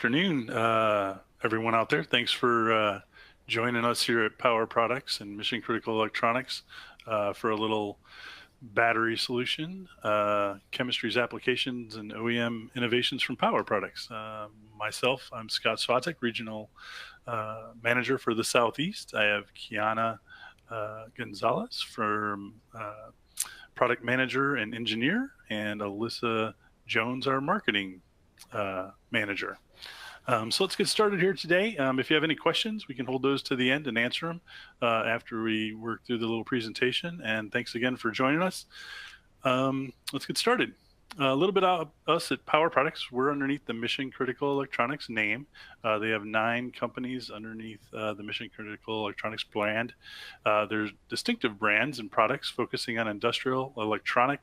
Afternoon, everyone out there. Thanks for joining us here at Power Products and Mission Critical Electronics for a little battery solution, chemistries, applications, and OEM innovations from Power Products. Myself, I'm Scott Swatek, Regional Manager for the Southeast. I have Kiana Gonzalez from Product Manager and Engineer, and Alyssa Jones, our Marketing Manager. So let's get started here today. If you have any questions, we can hold those to the end and answer them after we work through the little presentation. And thanks again for joining us. Let's get started. A little bit about us at Power Products. We're underneath the Mission Critical Electronics name. They have 9 companies underneath the Mission Critical Electronics brand. There's distinctive brands and products focusing on industrial, electronic,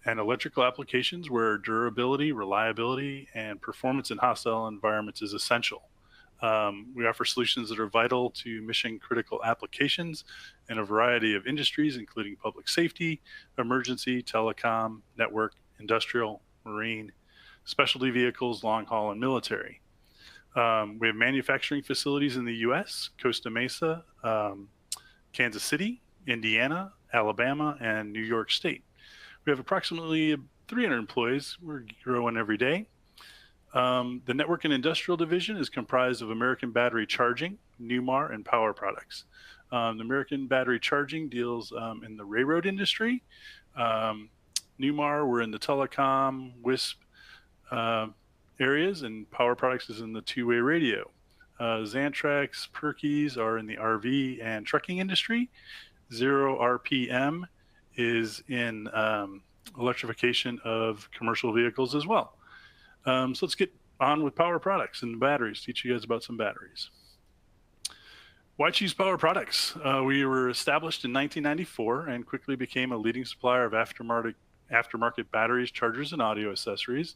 and electrical applications where durability, reliability, and performance in hostile environments is essential. We offer solutions that are vital to mission critical applications in a variety of industries, including public safety, emergency, telecom, network, industrial, marine, specialty vehicles, long haul, and military. We have manufacturing facilities in the US, Costa Mesa, Kansas City, Indiana, Alabama, and New York State. We have approximately 300 employees. We're growing every day. The Network and Industrial Division is comprised of American Battery Charging, Newmar, and Power Products. The American Battery Charging deals in the railroad industry. Newmar, we're in the telecom, WISP areas, and Power Products is in the two-way radio. Xantrax, Perky's are in the RV and trucking industry. Zero RPM is in electrification of commercial vehicles as well. So let's get on with Power Products and batteries, teach you guys about some batteries. Why choose Power Products? We were established in 1994 and quickly became a leading supplier of aftermarket batteries, chargers, and audio accessories.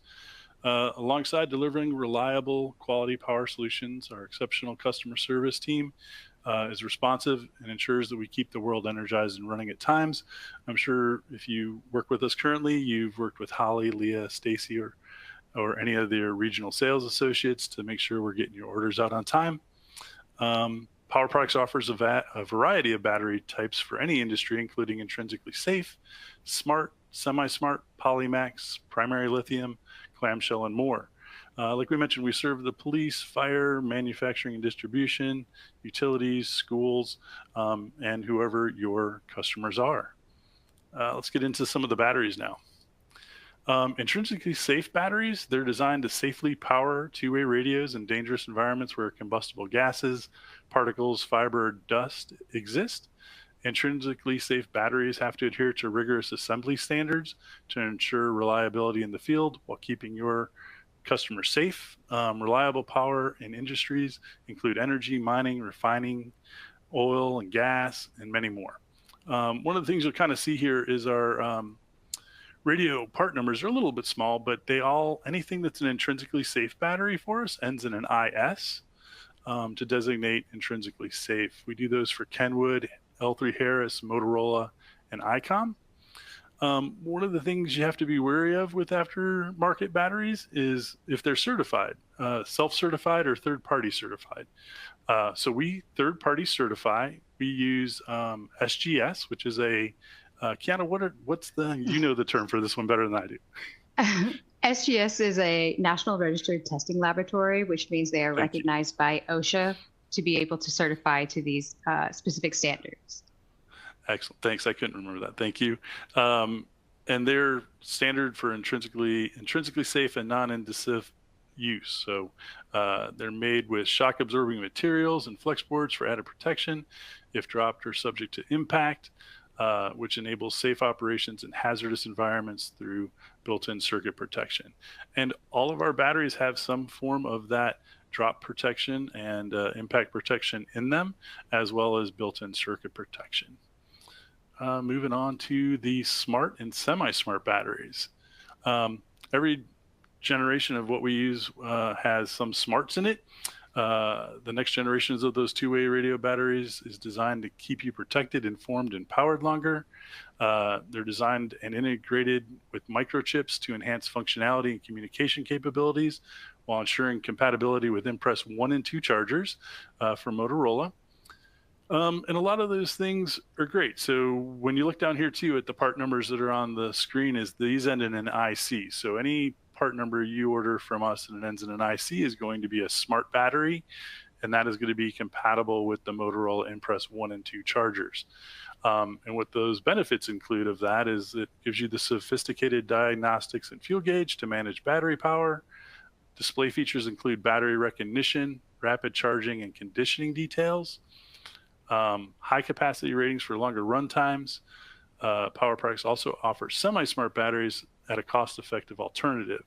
Alongside delivering reliable quality power solutions, our exceptional customer service team is responsive and ensures that we keep the world energized and running at times. I'm sure if you work with us currently, you've worked with Holly, Leah, Stacy, or any of their regional sales associates to make sure we're getting your orders out on time. Power Products offers a variety of battery types for any industry, including intrinsically safe, smart, semi-smart, polymax, primary lithium, clamshell, and more. Like we mentioned, we serve the police, fire, manufacturing and distribution, utilities, schools, and whoever your customers are. Let's get into some of the batteries now. Intrinsically safe batteries, they're designed to safely power two-way radios in dangerous environments where combustible gases, particles, fiber, or dust exist. Intrinsically safe batteries have to adhere to rigorous assembly standards to ensure reliability in the field while keeping your customers safe. Reliable power in industries include energy, mining, refining, oil and gas, and many more. One of the things you'll kind of see here is our radio part numbers are a little bit small, but anything that's an intrinsically safe battery for us ends in an IS to designate intrinsically safe. We do those for Kenwood, L3 Harris, Motorola, and ICOM. One of the things you have to be wary of with aftermarket batteries is if they're certified, self-certified or third-party certified. So we third-party certify. We use SGS, which is Kiana, you know the term for this one better than I do. SGS is a National Registered Testing Laboratory, which means they are recognized by OSHA to be able to certify to these specific standards. Excellent. Thanks. I couldn't remember that. Thank you. And they're standard for intrinsically safe and non-indecisive use. So they're made with shock absorbing materials and flex boards for added protection if dropped or subject to impact, which enables safe operations in hazardous environments through built-in circuit protection. And all of our batteries have some form of that drop protection and impact protection in them, as well as built-in circuit protection. Moving on to the smart and semi-smart batteries. Every generation of what we use has some smarts in it. The next generations of those two-way radio batteries is designed to keep you protected, informed, and powered longer. They're designed and integrated with microchips to enhance functionality and communication capabilities while ensuring compatibility with Impress 1 and 2 chargers from Motorola. And a lot of those things are great. So when you look down here too at the part numbers that are on the screen, is these end in an IC. So any part number you order from us and it ends in an IC is going to be a smart battery, and that is going to be compatible with the Motorola Impress 1 and 2 chargers. And what those benefits include of that is it gives you the sophisticated diagnostics and fuel gauge to manage battery power. Display features include battery recognition, rapid charging, and conditioning details. High capacity ratings for longer run times. Power products also offer semi-smart batteries at a cost-effective alternative.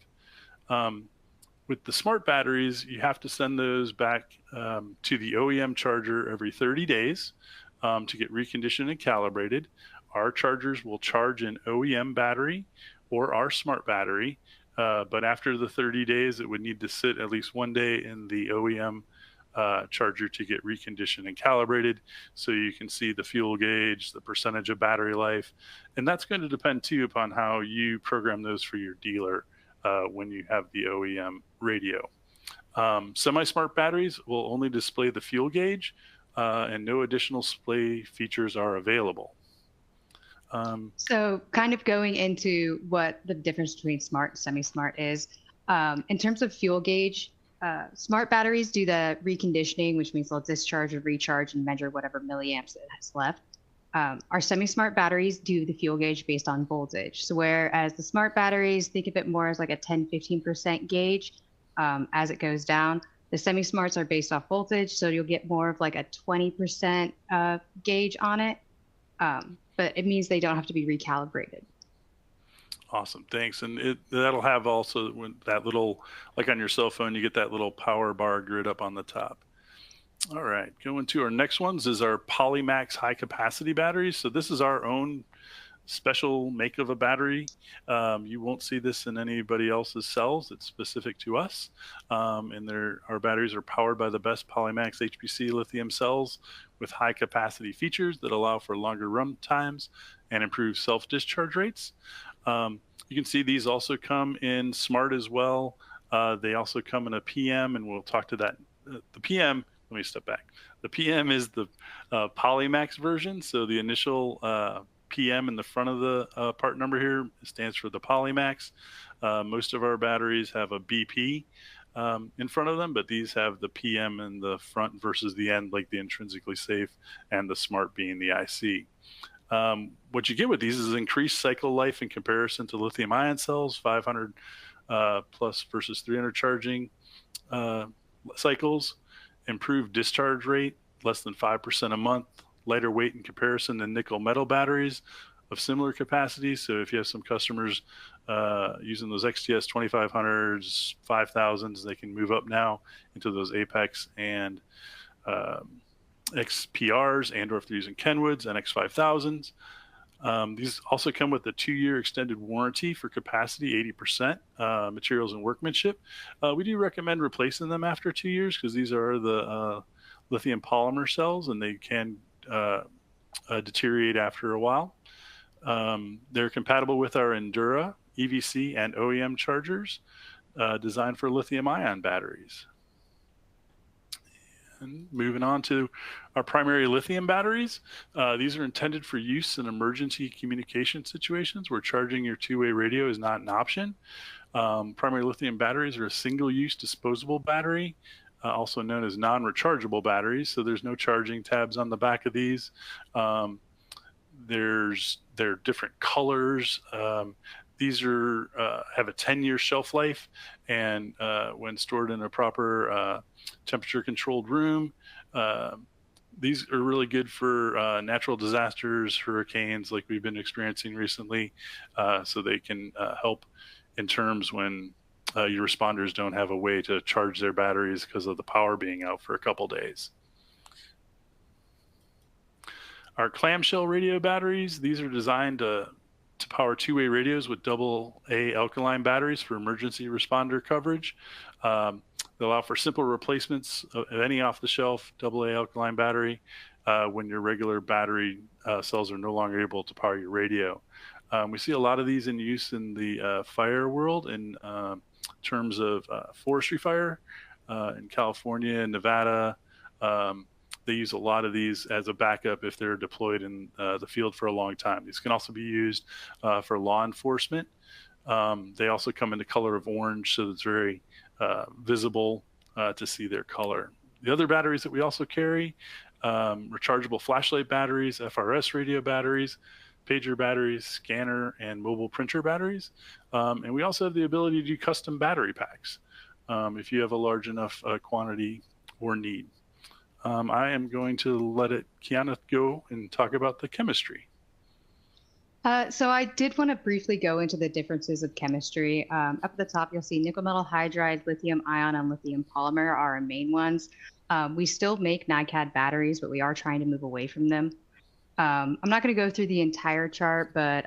With the smart batteries, you have to send those back to the OEM charger every 30 days to get reconditioned and calibrated. Our chargers will charge an OEM battery or our smart battery, but after the 30 days, it would need to sit at least 1 day in the OEM charger to get reconditioned and calibrated, so you can see the fuel gauge, the percentage of battery life, and that's going to depend too upon how you program those for your dealer when you have the OEM radio. Semi-smart batteries will only display the fuel gauge, and no additional display features are available. So kind of going into what the difference between smart and semi-smart is, in terms of fuel gauge, smart batteries do the reconditioning, which means they'll discharge or recharge and measure whatever milliamps it has left. Our semi-smart batteries do the fuel gauge based on voltage. So whereas the smart batteries, think of it more as like a 10-15% gauge as it goes down. The semi-smarts are based off voltage, so you'll get more of like a 20% gauge on it. But it means they don't have to be recalibrated. Awesome, thanks. And that'll have also when that little, like on your cell phone, you get that little power bar grid up on the top. All right, going to our next ones is our Polymax high capacity batteries. So this is our own special make of a battery. You won't see this in anybody else's cells. It's specific to us. And our batteries are powered by the best Polymax HPC lithium cells with high capacity features that allow for longer run times and improve self-discharge rates. You can see these also come in smart as well. They also come in a PM, and we'll talk to that. The PM, let me step back. The PM is the Polymax version. So the initial PM in the front of the part number here stands for the Polymax. Most of our batteries have a BP in front of them, but these have the PM in the front versus the end, like the intrinsically safe and the smart being the IC. What you get with these is increased cycle life in comparison to lithium-ion cells, 500 plus versus 300 charging cycles, improved discharge rate, less than 5% a month, lighter weight in comparison to nickel metal batteries of similar capacity. So if you have some customers using those XTS 2500s, 5000s, they can move up now into those Apex and XPRs, and or if they're using Kenwoods and X5000s. These also come with a 2-year extended warranty for capacity, 80% materials and workmanship. We do recommend replacing them after 2 years because these are the lithium polymer cells, and they can deteriorate after a while. They're compatible with our Endura, EVC, and OEM chargers designed for lithium-ion batteries. And moving on to our primary lithium batteries. These are intended for use in emergency communication situations where charging your two-way radio is not an option. Primary lithium batteries are a single-use disposable battery, also known as non-rechargeable batteries. So there's no charging tabs on the back of these. They're different colors. These have a 10-year shelf life, and when stored in a proper temperature-controlled room, these are really good for natural disasters, hurricanes like we've been experiencing recently, so they can help in terms when your responders don't have a way to charge their batteries because of the power being out for a couple days. Our clamshell radio batteries, these are designed to power two-way radios with AA alkaline batteries for emergency responder coverage. The They allow for simple replacements of any off-the-shelf AA alkaline battery when your regular battery cells are no longer able to power your radio. We see a lot of these in use in the fire world in terms of forestry fire in California and Nevada. They use a lot of these as a backup if they're deployed in the field for a long time. These can also be used for law enforcement. They also come in the color of orange, so it's very visible to see their color. The other batteries that we also carry, rechargeable flashlight batteries, FRS radio batteries, pager batteries, scanner and mobile printer batteries. And we also have the ability to do custom battery packs if you have a large enough quantity or need. I am going to let Kiana go and talk about the chemistry. So I did want to briefly go into the differences of chemistry. Up at the top, you'll see nickel metal hydride, lithium-ion, and lithium polymer are our main ones. We still make NiCad batteries, but we are trying to move away from them. I'm not going to go through the entire chart, but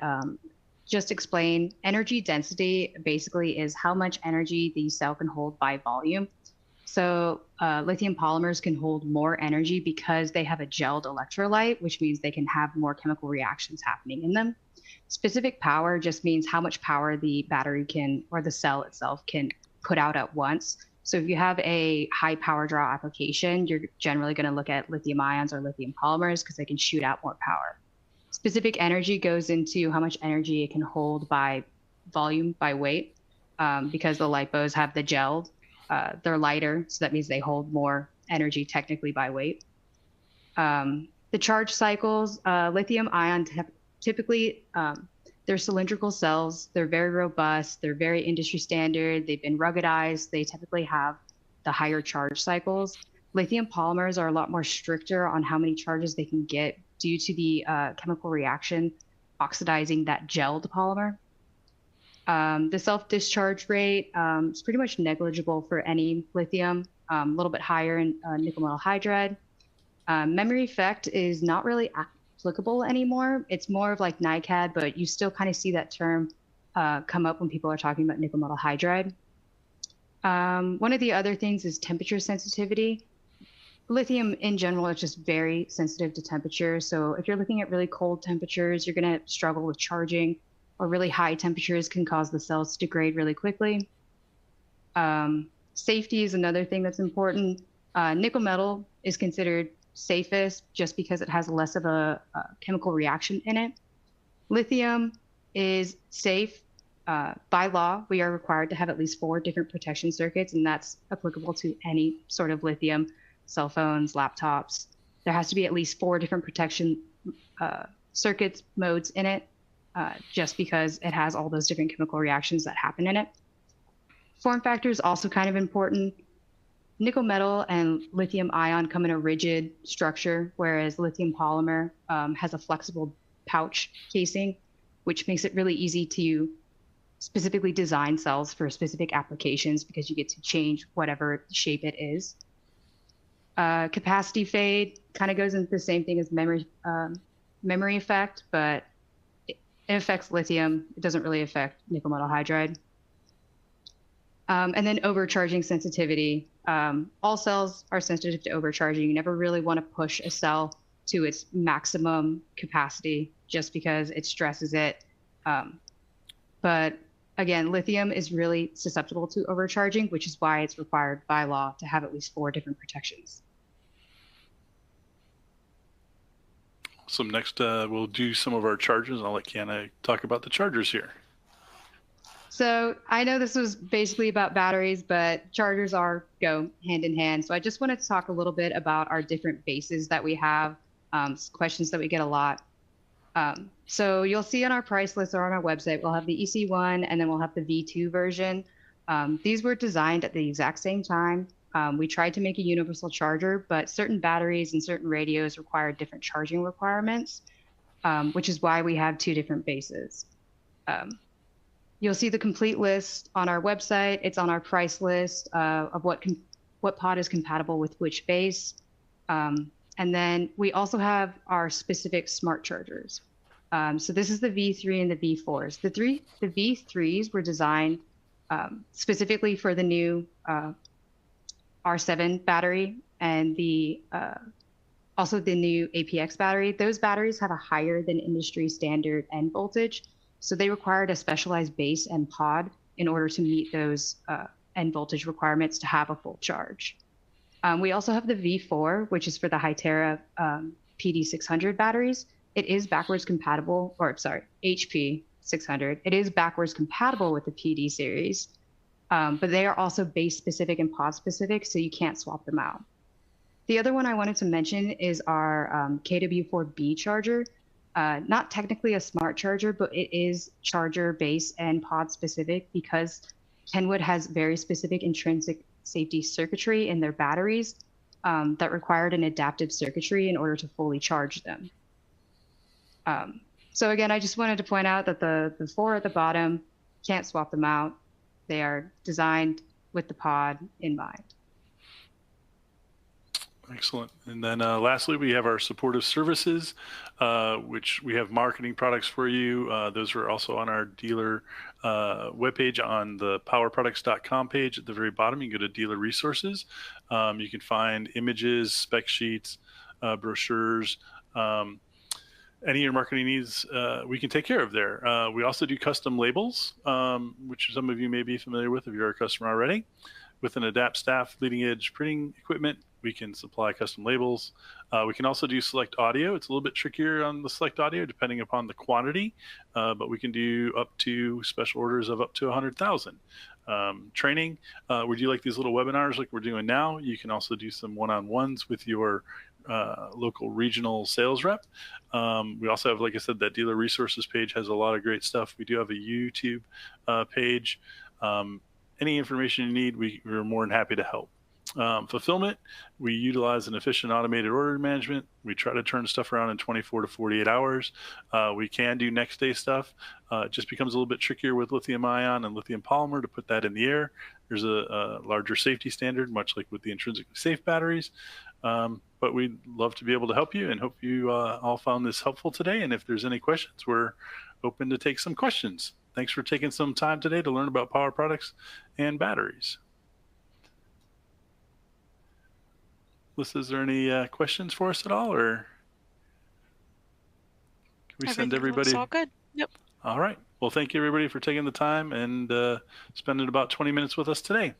just explain energy density basically is how much energy the cell can hold by volume. So lithium polymers can hold more energy because they have a gelled electrolyte, which means they can have more chemical reactions happening in them. Specific power just means how much power the battery can, or the cell itself can put out at once. So if you have a high power draw application, you're generally going to look at lithium ions or lithium polymers because they can shoot out more power. Specific energy goes into how much energy it can hold by volume, by weight, because the lipos have the gelled. They're lighter, so that means they hold more energy technically by weight. The charge cycles, lithium ion typically, they're cylindrical cells. They're very robust. They're very industry standard. They've been ruggedized. They typically have the higher charge cycles. Lithium polymers are a lot more stricter on how many charges they can get due to the chemical reaction oxidizing that gelled polymer. The self-discharge rate is pretty much negligible for any lithium, a little bit higher in nickel metal hydride. Memory effect is not really applicable anymore. It's more of like NiCad, but you still kind of see that term come up when people are talking about nickel metal hydride. One of the other things is temperature sensitivity. Lithium in general is just very sensitive to temperature. So if you're looking at really cold temperatures, you're going to struggle with charging, or really high temperatures can cause the cells to degrade really quickly. Safety is another thing that's important. Nickel metal is considered safest just because it has less of a chemical reaction in it. Lithium is safe. By law, we are required to have at least 4 different protection circuits, and that's applicable to any sort of lithium, cell phones, laptops. There has to be at least 4 different protection circuits modes in it, just because it has all those different chemical reactions that happen in it. Form factor is also kind of important. Nickel metal and lithium ion come in a rigid structure, whereas lithium polymer has a flexible pouch casing, which makes it really easy to specifically design cells for specific applications because you get to change whatever shape it is. Capacity fade kind of goes into the same thing as memory effect, but it affects lithium. It doesn't really affect nickel metal hydride. And then overcharging sensitivity. All cells are sensitive to overcharging. You never really want to push a cell to its maximum capacity just because it stresses it. But again, lithium is really susceptible to overcharging, which is why it's required by law to have at least 4 different protections. So next, we'll do some of our chargers. I'll let Kiana talk about the chargers here. So I know this was basically about batteries, but chargers go hand in hand. So I just wanted to talk a little bit about our different bases that we have, questions that we get a lot. So you'll see on our price list or on our website, we'll have the EC1 and then we'll have the V2 version. These were designed at the exact same time. We tried to make a universal charger, but certain batteries and certain radios require different charging requirements, which is why we have 2 different bases. You'll see the complete list on our website. It's on our price list of what pod is compatible with which base. And then we also have our specific smart chargers. So this is the V3 and the V4s. The V3s were designed specifically for the new R7 battery and the also the new APX battery. Those batteries have a higher than industry standard end voltage, so they required a specialized base and pod in order to meet those end voltage requirements to have a full charge. We also have the V4, which is for the Hytera PD600 batteries. It is backwards compatible, or sorry, HP 600. It is backwards compatible with the PD series, but they are also base specific and pod specific, so you can't swap them out. The other one I wanted to mention is our KW4B charger. Not technically a smart charger, but it is charger base and pod specific because Kenwood has very specific intrinsic safety circuitry in their batteries that required an adaptive circuitry in order to fully charge them. So again, I just wanted to point out that the four at the bottom, can't swap them out. They are designed with the pod in mind. Excellent. And then lastly, we have our supportive services, which we have marketing products for you. Those are also on our dealer webpage on the powerproducts.com page. At the very bottom, you can go to dealer resources. You can find images, spec sheets, brochures, any of your marketing needs, we can take care of there. We also do custom labels, which some of you may be familiar with if you're a customer already. With an Adapt staff leading edge printing equipment, we can supply custom labels. We can also do select audio. It's a little bit trickier on the select audio depending upon the quantity, but we can do up to special orders of up to 100,000. Training, would you like these little webinars like we're doing now? You can also do some one-on-ones with your local regional sales rep. We also have, like I said, that dealer resources page has a lot of great stuff. We do have a YouTube page. Any information you need, we're more than happy to help. Fulfillment, we utilize an efficient automated order management. We try to turn stuff around in 24 to 48 hours. We can do next day stuff. It just becomes a little bit trickier with lithium-ion and lithium polymer to put that in the air. There's a larger safety standard, much like with the intrinsically safe batteries. But we'd love to be able to help you and hope you all found this helpful today. And if there's any questions, we're open to take some questions. Thanks for taking some time today to learn about power products and batteries. Lisa, is there any questions for us at all, or can we send everybody? It's all good. Yep. All right. Well, thank you everybody for taking the time and spending about 20 minutes with us today.